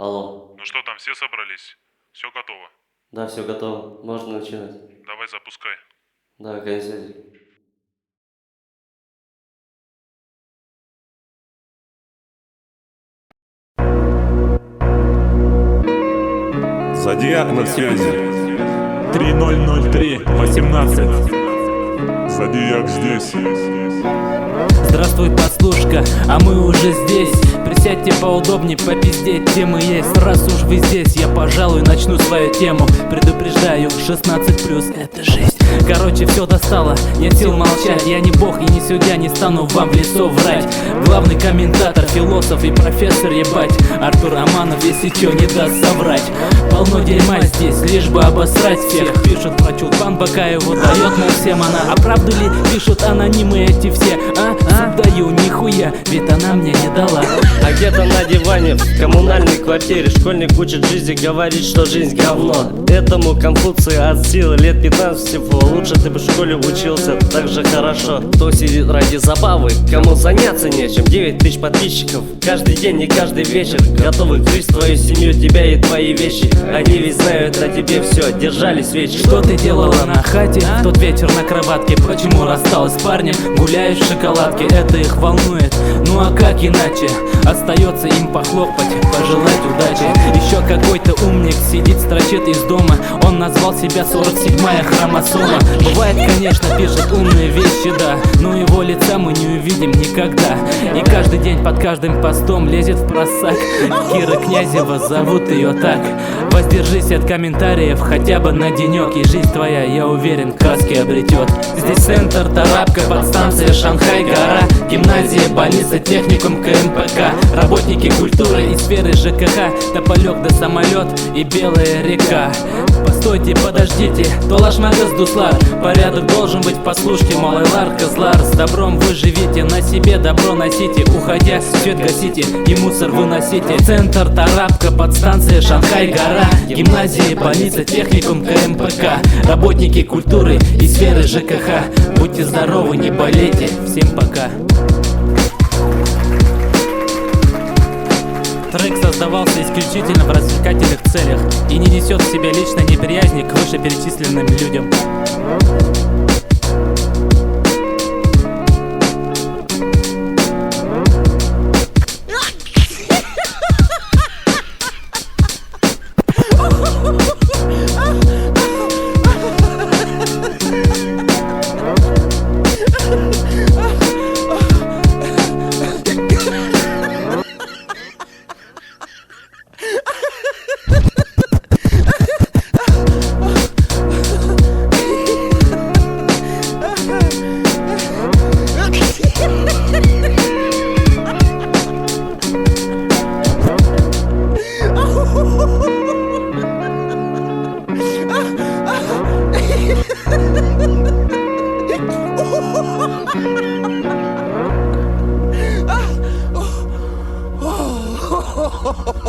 Алло. Ну что там, все собрались? Все готово. Да, все готово. Можно начинать. Давай запускай. Да, конец связи. Зодиак на связи. 3003-18. Зодиак здесь. Здравствуй, послушка, а мы уже здесь. Присядьте поудобнее, попиздеть, темы есть. Раз уж вы здесь, я, пожалуй, начну свою тему. Предупреждаю, 16+, это жесть. Короче, все достало, нет сил молчать. Я не бог и не судья, не стану вам в лицо врать. Главный комментатор, философ и профессор, ебать. Артур Аманов, если чё, не даст соврать. Полно дерьма здесь, лишь бы обосрать всех. Пишут про Чулпан Бакаеву, дает, мол, всем она. А правду ли пишут анонимы эти все, а? Даю, нихуя, ведь она мне не дала. А где-то на диване в коммунальной квартире школьник учит жизни, говорит, что жизнь говно. Этому Конфуций от силы лет 15 всего. Лучше ты бы в школе учился так же хорошо. Кто сидит ради забавы, кому заняться нечем. 9000 подписчиков каждый день и каждый вечер готовы грызть твою семью, тебя и твои вещи. Они ведь знают о тебе все, держали свечи. Что ты делала на хате в тот вечер на кроватке? Почему рассталась с парнем? Гуляешь в шоколадке, это их волнует. Ну а как иначе? Остается им похлопать, пожелать удачи. Еще какой-то умник сидит, строчит из дома. Он назвал себя 47-я хромосома. Бывает, конечно, пишет умные вещи, да, но его лица мы не увидим никогда. И каждый день под каждым постом лезет в просак. Кира Князева, зовут ее так. Воздержись от комментариев хотя бы на денек, и жизнь твоя, я уверен, краски обретет. Здесь центр, Тарапка, подстанция Шанхай, гора, гимназия, больница, техникум, КМПК, работники культуры и сферы ЖКХ, тополек да самолет и белая река. Постойте, подождите, Толаш Магас Дуслар, порядок должен быть в послушке, Малайлар, Козлар. С добром вы живите, на себе добро носите, уходя, свет гасите и мусор выносите. Центр, Тарапка, подстанция Шанхай, гора, гимназия, больница, техникум, КМПК, работники культуры и сферы ЖКХ. Будьте здоровы, не болейте, всем пока. Трек создавался исключительно в развлекательных целях и не несет в себе личной неприязни к вышеперечисленным людям. Oh